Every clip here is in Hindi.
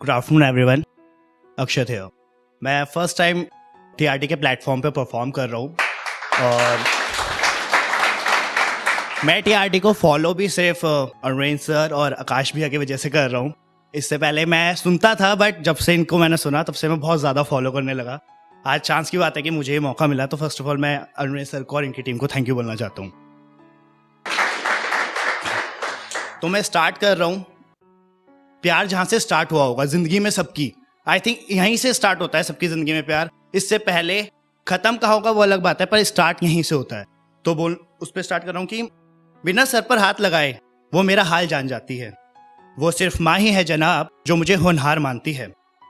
गुड आफ्टरनून एवरीवन, अक्षत है। मैं फर्स्ट टाइम टीआरटी के प्लेटफॉर्म पे परफॉर्म कर रहा हूँ और मैं टीआरटी को फॉलो भी सिर्फ अरविंद सर और आकाश भैया की वजह से कर रहा हूँ। इससे पहले मैं सुनता था, बट जब से इनको मैंने सुना तब से मैं बहुत ज़्यादा फॉलो करने लगा। आज चांस की बात है कि मुझे ये मौका मिला, तो फर्स्ट ऑफ ऑल मैं अरविंद सर को और इनकी टीम को थैंक यू बोलना चाहता हूँ। तो मैं स्टार्ट कर रहा हूँ। प्यार जहाँ से स्टार्ट हुआ होगा ज़िंदगी में सबकी, आई थिंक यहीं से स्टार्ट होता है सबकी ज़िंदगी में प्यार। इससे पहले ख़त्म कहाँ होगा वो अलग बात है, पर स्टार्ट यहीं से होता है। तो उस पर स्टार्ट कर रहा हूँ कि बिना सर पर हाथ लगाए वो मेरा हाल जान जाती है। वो सिर्फ माँ ही है जनाब जो मुझे होनहार मानती है।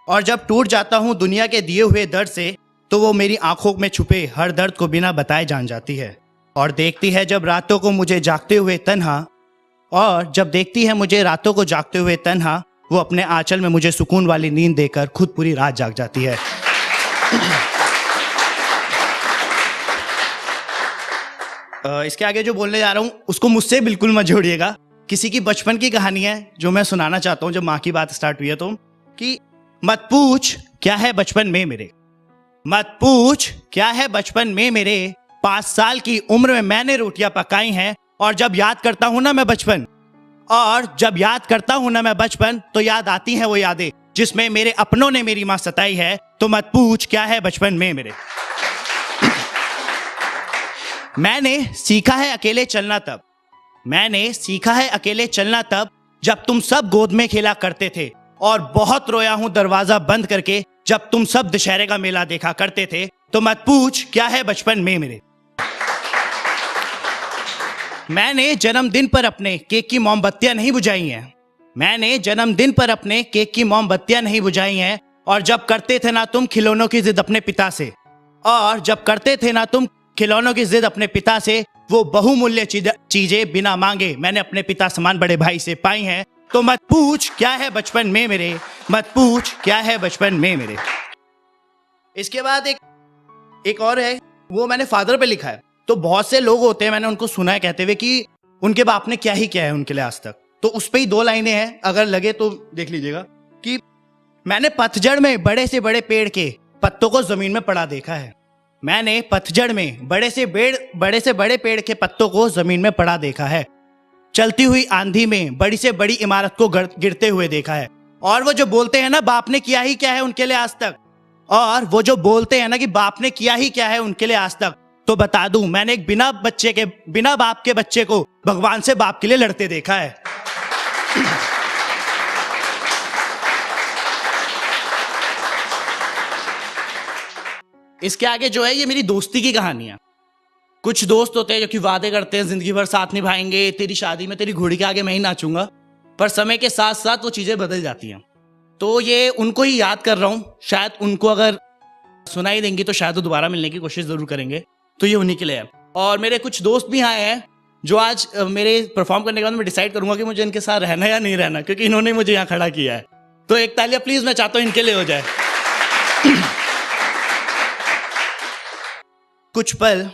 और जब टूट जाता हूँ दुनिया के दिए हुए दर्द से, तो वो मेरी आंखों में छुपे हर दर्द को बिना बताए जान जाती है। और देखती है जब रातों को मुझे जागते हुए तन्हा, और जब देखती है मुझे रातों को जागते हुए तन्हा, वो अपने आंचल में मुझे सुकून वाली नींद देकर खुद पूरी रात जाग जाती है। इसके आगे जो बोलने जा रहा हूँ उसको मुझसे बिल्कुल मत जोड़िएगा। किसी की बचपन की कहानी है जो मैं सुनाना चाहता हूँ। जब माँ की बात स्टार्ट हुई है तो कि मत पूछ क्या है बचपन में मेरे, मत पूछ क्या है बचपन में मेरे, 5 साल की उम्र में मैंने रोटियां पकाई हैं। और जब याद करता हूं ना मैं बचपन, तो याद आती हैं वो यादें जिसमें मेरे अपनों ने मेरी मां सताई है। तो मत पूछ क्या है बचपन में मेरे। मैंने सीखा है अकेले चलना तब जब तुम सब गोद में खेला करते थे। और बहुत रोया हूं दरवाजा बंद करके जब तुम सब दशहरे का मेला देखा करते थे। तो मत पूछ क्या है बचपन में मेरे। मैंने जन्मदिन पर अपने केक की मोमबत्तियां नहीं बुझाई हैं। और जब करते थे ना तुम खिलौनों की जिद अपने पिता से, वो बहुमूल्य चीजें बिना मांगे मैंने अपने पिता समान बड़े भाई से पाई हैं। तो मत पूछ क्या है बचपन में मेरे, मत पूछ क्या है बचपन में मेरे। इसके बाद एक और है, वो मैंने फादर पे लिखा है। तो बहुत से लोग होते हैं, मैंने उनको सुना है कहते हुए कि उनके बाप ने क्या ही किया है उनके लिए आज तक। तो उस पे ही 2 लाइनें हैं, अगर लगे तो देख लीजिएगा कि मैंने पतझड़ में बड़े से बड़े पेड़ के पत्तों को जमीन में पड़ा देखा है। मैंने पतझड़ में बड़े से बड़े पेड़ के पत्तों को जमीन में पड़ा देखा है। चलती हुई आंधी में बड़ी से बड़ी इमारत को गिरते हुए देखा है। और वो जो बोलते हैं ना बाप ने किया ही क्या है उनके लिए आज तक, और वो जो बोलते हैं ना कि बाप ने किया ही क्या है उनके लिए आज तक, तो बता दूं मैंने एक बिना बाप के बच्चे को भगवान से बाप के लिए लड़ते देखा है। इसके आगे जो है ये मेरी दोस्ती की कहानी है। कुछ दोस्त होते हैं जो कि वादे करते हैं जिंदगी भर साथ निभाएंगे, तेरी शादी में तेरी घोड़ी के आगे मैं ही नाचूंगा, पर समय के साथ साथ वो चीजें बदल जाती हैं। तो ये उनको ही याद कर रहा हूं। शायद उनको अगर सुनाई देंगी तो शायद वो दोबारा मिलने की कोशिश जरूर करेंगे। तो ये उन्हीं के लिए है। और मेरे कुछ दोस्त भी आए हैं जो आज मेरे परफॉर्म करने के बाद मैं डिसाइड करूंगा कि मुझे इनके साथ रहना या नहीं रहना, क्योंकि इन्होंने मुझे यहाँ खड़ा किया है। तो एक तालियां प्लीज मैं चाहता हूँ इनके लिए हो जाए। कुछ पल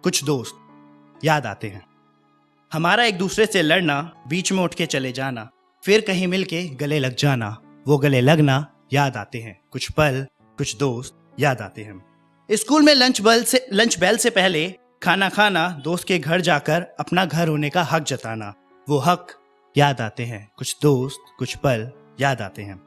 कुछ दोस्त याद आते हैं, हमारा एक दूसरे से लड़ना, बीच में उठ के चले जाना, फिर कहीं मिलके गले लग जाना, वो गले लगना याद आते हैं। कुछ पल कुछ दोस्त याद आते हैं। स्कूल में लंच बेल से पहले खाना खाना, दोस्त के घर जाकर अपना घर होने का हक जताना, वो हक याद आते हैं। कुछ दोस्त कुछ पल याद आते हैं।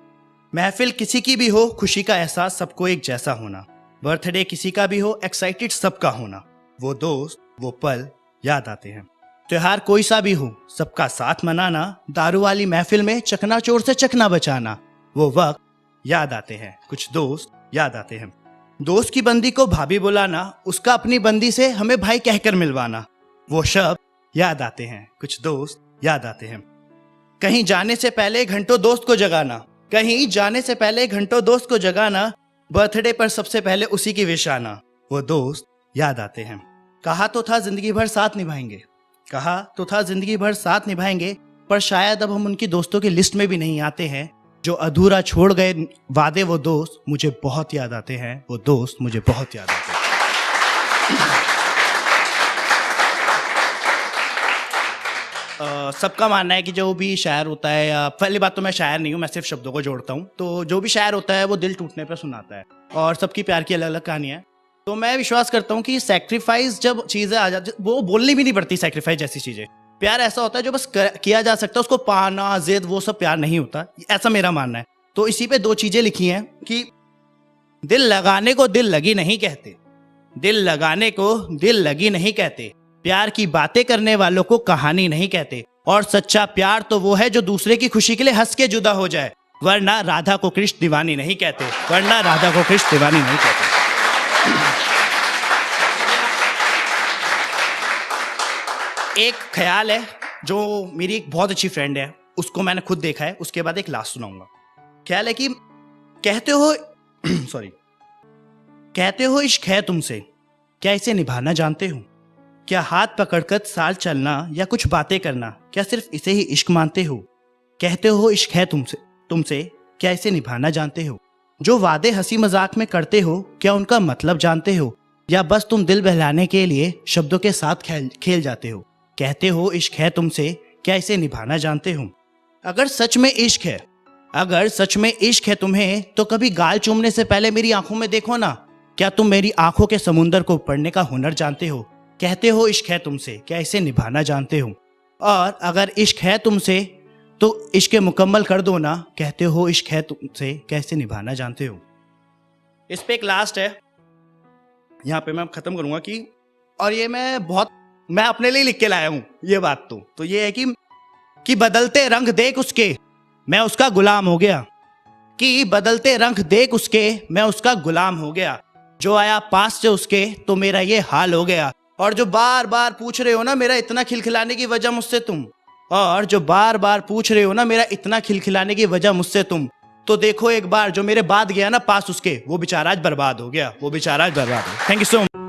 महफिल किसी की भी हो, खुशी का एहसास सबको एक जैसा होना, बर्थडे किसी का भी हो, एक्साइटेड सबका होना, वो दोस्त वो पल याद आते हैं। त्योहार कोई सा भी हो, सबका साथ मनाना, दारू वाली महफिल में चकनाचूर से चकना बचाना, वो वक्त याद आते हैं। कुछ दोस्त याद आते हैं। दोस्त की बंदी को भाभी बुलाना, उसका अपनी बंदी से हमें भाई कहकर मिलवाना, वो शब्द याद आते हैं। कुछ दोस्त याद आते हैं। कहीं जाने से पहले घंटों दोस्त को जगाना, बर्थडे पर सबसे पहले उसी की विश आना, वो दोस्त याद आते हैं। कहा तो था जिंदगी भर साथ निभाएंगे, पर शायद अब हम उनकी दोस्तों की लिस्ट में भी नहीं आते हैं। जो अधूरा छोड़ गए वादे, वो दोस्त मुझे बहुत याद आते हैं। सबका मानना है कि जो भी शायर होता है, या पहली बात तो मैं शायर नहीं हूँ, मैं सिर्फ शब्दों को जोड़ता हूँ, तो जो भी शायर होता है वो दिल टूटने पर सुनाता है, और सबकी प्यार की अलग अलग कहानियाँ हैं। तो मैं विश्वास करता हूँ कि सेक्रीफाइस जब चीज़ें आ जाती, वो बोलनी भी नहीं पड़ती, सेक्रीफाइस जैसी चीज़ें। प्यार ऐसा होता है जो बस किया जा सकता है, उसको पाना जिद वो सब प्यार नहीं होता, ऐसा मेरा मानना है। तो इसी पे 2 चीज़ें लिखी हैं कि दिल लगाने को दिल लगी नहीं कहते, दिल लगाने को दिल लगी नहीं कहते, प्यार की बातें करने वालों को कहानी नहीं कहते, और सच्चा प्यार तो वो है जो दूसरे की खुशी के लिए हंस के जुदा हो जाए, वरना राधा को कृष्ण दीवानी नहीं कहते, वरना राधा को कृष्ण दीवानी नहीं कहते। एक ख्याल है जो मेरी एक बहुत अच्छी फ्रेंड है, उसको मैंने खुद देखा है, उसके बाद एक लास्ट सुनाऊंगा। ख्याल है कि कहते हो सॉरी कहते हो इश्क है तुमसे, क्या इसे निभाना जानते हो? क्या हाथ पकड़कर साथ चलना या कुछ बातें करना, क्या सिर्फ इसे ही इश्क मानते हो? कहते हो इश्क है तुमसे, क्या इसे निभाना जानते हो? जो वादे हंसी मजाक में करते हो, क्या उनका मतलब जानते हो, या बस तुम दिल बहलाने के लिए शब्दों के साथ खेल जाते हो? कहते हो इश्क है तुमसे, क्या इसे निभाना जानते हो? अगर सच में इश्क है, अगर सच में इश्क है तुम्हें, तो कभी गाल चूमने से पहले मेरी आंखों में देखो ना। क्या तुम मेरी आंखों के समुंदर को पढ़ने का हुनर जानते हो? कहते हो इश्क है तुमसे, क्या इसे निभाना जानते हो? और अगर इश्क है तुमसे तो इश्क मुकम्मल कर दो ना। कहते हो इश्क है तुमसे, क्या इसे निभाना जानते हो? इस पे एक लास्ट है, यहाँ पे मैं खत्म करूंगा कि, और ये मैं अपने लिए लिख के लाया हूं ये बात। तो ये है कि बदलते रंग देख उसके, मैं उसका गुलाम हो गया, कि बदलते रंग देख उसके, मैं उसका गुलाम हो गया। जो आया पास से उसके, तो मेरा ये हाल हो गया। और जो बार बार पूछ रहे हो ना मेरा इतना खिलखिलाने की वजह मुझसे तुम, और जो बार बार पूछ रहे हो ना मेरा इतना खिलखिलाने की वजह मुझसे तुम, तो देखो एक बार जो मेरे बाद गया ना पास उसके, वो बेचारा आज बर्बाद हो गया, वो बेचारा आज बर्बाद हो। Thank you so much.